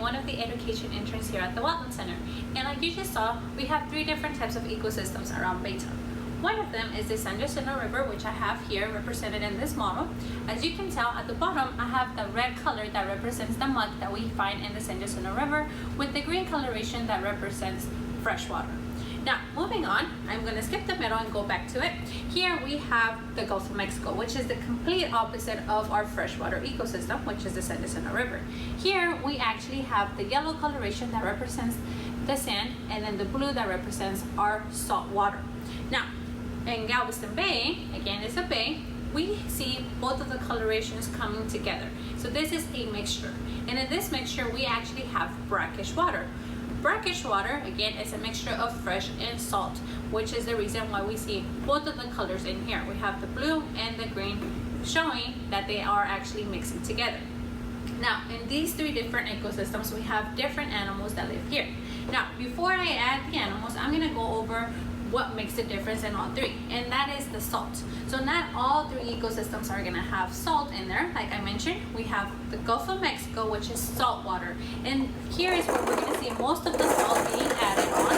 one of the education interns here at the Wetlands Center. And like you just saw, we have 3 different types of ecosystems around Baytown. One of them is the San Jacinto River, which I have here represented in this model. As you can tell at the bottom, I have the red color that represents the mud that we find in the San Jacinto River, with the green coloration that represents freshwater. Now, moving on, I'm going to skip the middle and go back to it. Here we have the Gulf of Mexico, which is the complete opposite of our freshwater ecosystem, which is the San Jacinto River. Here we actually have the yellow coloration that represents the sand, and then the blue that represents our salt water. Now, in Galveston Bay, again it's a bay, we see both of the colorations coming together. So this is a mixture. And in this mixture, we actually have brackish water. Brackish water, again, is a mixture of fresh and salt, which is the reason why we see both of the colors in here. We have the blue and the green, showing that they are actually mixing together. Now, in these 3 different ecosystems, we have different animals that live here. Now, before I add the animals, I'm gonna go over what makes the difference in all 3, and that is the salt. So not all 3 ecosystems are gonna have salt in there. Like I mentioned, we have the Gulf of Mexico, which is salt water, and here is where we're gonna see most of the salt being added on.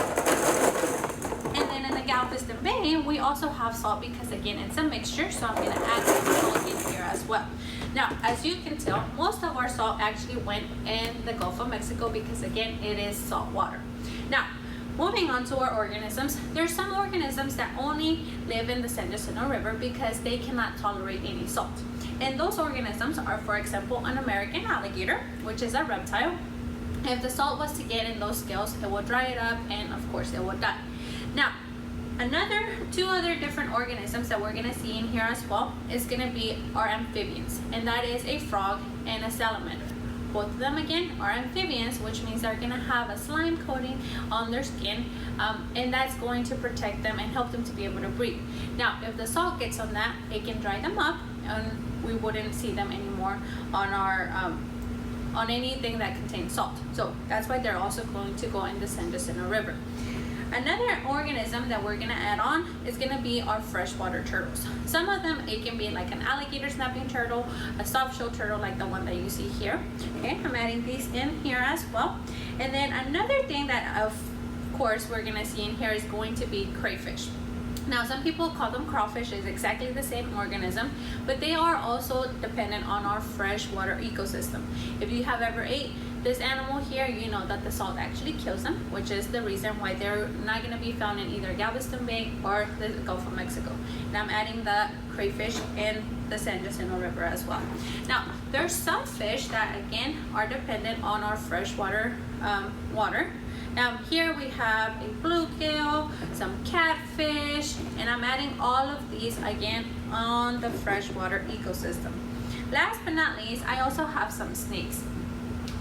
And then in the Galveston Bay, we also have salt because again it's a mixture, so I'm gonna add some salt in here as well. Now, as you can tell, most of our salt actually went in the Gulf of Mexico because again it is salt water. Now, moving on to our organisms, there's some organisms that only live in the San Jacinto River because they cannot tolerate any salt. And those organisms are, for example, an American alligator, which is a reptile. If the salt was to get in those scales, it will dry it up and of course it will die. Now, 2 other different organisms that we're gonna see in here as well is gonna be our amphibians, and that is a frog and a salamander. Both of them again are amphibians, which means they're gonna have a slime coating on their skin, and that's going to protect them and help them to be able to breathe. Now, if the salt gets on that, it can dry them up, and we wouldn't see them anymore on our on anything that contains salt. So that's why they're also going to go in the San Jacinto River. Another organism that we're gonna add on is gonna be our freshwater turtles. Some of them, it can be like an alligator snapping turtle, a soft-shell turtle like the one that you see here. Okay, I'm adding these in here as well. And then another thing that of course we're gonna see in here is going to be crayfish. Now, some people call them crawfish. It's exactly the same organism, but they are also dependent on our freshwater ecosystem. If you have ever ate this animal here, you know that the salt actually kills them, which is the reason why they're not going to be found in either Galveston Bay or the Gulf of Mexico. And I'm adding the crayfish in the San Jacinto River as well. Now, there's some fish that again are dependent on our freshwater water. Now here we have a bluegill, some catfish, and I'm adding all of these again on the freshwater ecosystem. Last but not least, I also have some snakes.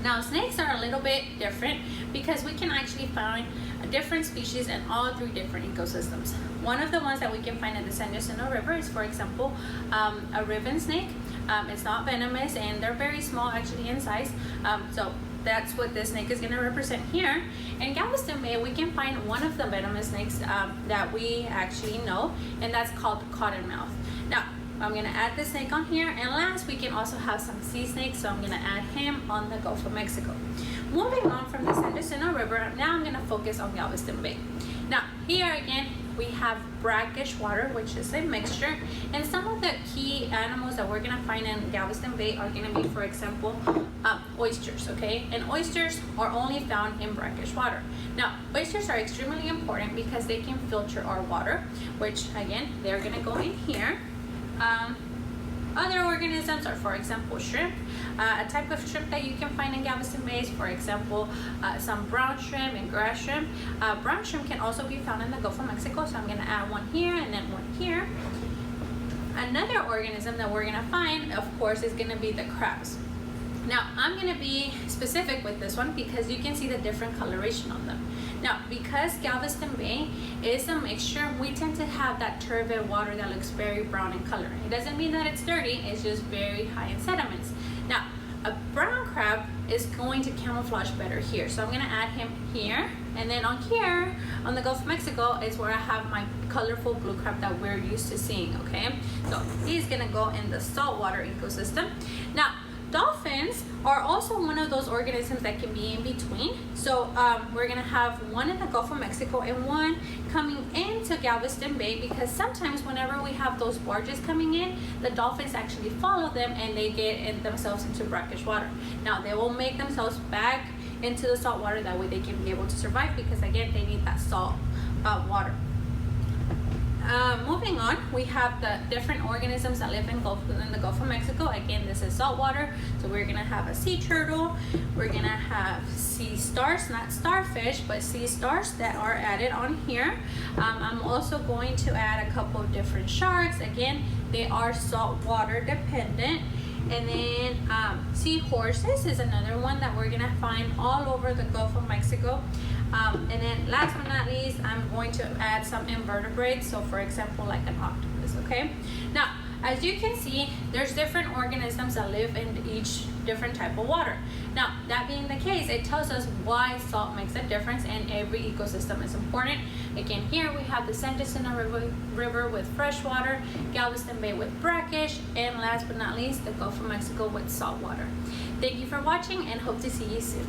Now, snakes are a little bit different because we can actually find a different species in all 3 different ecosystems. One of the ones that we can find in the San Jacinto River is, for example, a ribbon snake. It's not venomous and they're very small actually in size. So that's what this snake is going to represent here. In Galveston Bay, we can find one of the venomous snakes that we actually know, and that's called cottonmouth. Now, I'm going to add the snake on here, and last we can also have some sea snakes, so I'm going to add him on the Gulf of Mexico. Moving on from the San Jacinto River, now I'm going to focus on Galveston Bay. Now, here again, we have brackish water, which is a mixture, and some of the key animals that we're going to find in Galveston Bay are going to be, for example, oysters, okay? And oysters are only found in brackish water. Now, oysters are extremely important because they can filter our water, which again, they're going to go in here. Other organisms are, for example, shrimp. A type of shrimp that you can find in Galveston Bay is, for example, some brown shrimp and grass shrimp. Brown shrimp can also be found in the Gulf of Mexico, so I'm going to add one here and then one here. Another organism that we're going to find, of course, is going to be the crabs. Now, I'm going to be specific with this one because you can see the different coloration on them. Now, because Galveston Bay is a mixture, we tend to have that turbid water that looks very brown in color. It doesn't mean that it's dirty, it's just very high in sediments. Now, a brown crab is going to camouflage better here. So I'm going to add him here. And then on here, on the Gulf of Mexico, is where I have my colorful blue crab that we're used to seeing, okay? So he's going to go in the saltwater ecosystem. Now, dolphins are also one of those organisms that can be in between. So we're gonna have one in the Gulf of Mexico and one coming into Galveston Bay, because sometimes whenever we have those barges coming in, the dolphins actually follow them and they get themselves into brackish water. Now they will make themselves back into the salt water, that way they can be able to survive, because again they need that salt water. Moving on, we have the different organisms that live in the Gulf of Mexico. Again, this is saltwater, so we're gonna have a sea turtle, we're gonna have sea stars, not starfish, but sea stars that are added on here. I'm also going to add a couple of different sharks. Again, they are saltwater dependent. And then seahorses is another one that we're gonna find all over the Gulf of Mexico. And then last but not least, I'm going to add some invertebrates. So for example, like an octopus, okay? Now, as you can see, there's different organisms that live in each different type of water. Now, that being the case, it tells us why salt makes a difference and every ecosystem is important. Again, here we have the San Jacinto River with fresh water, Galveston Bay with brackish, and last but not least, the Gulf of Mexico with salt water. Thank you for watching and hope to see you soon.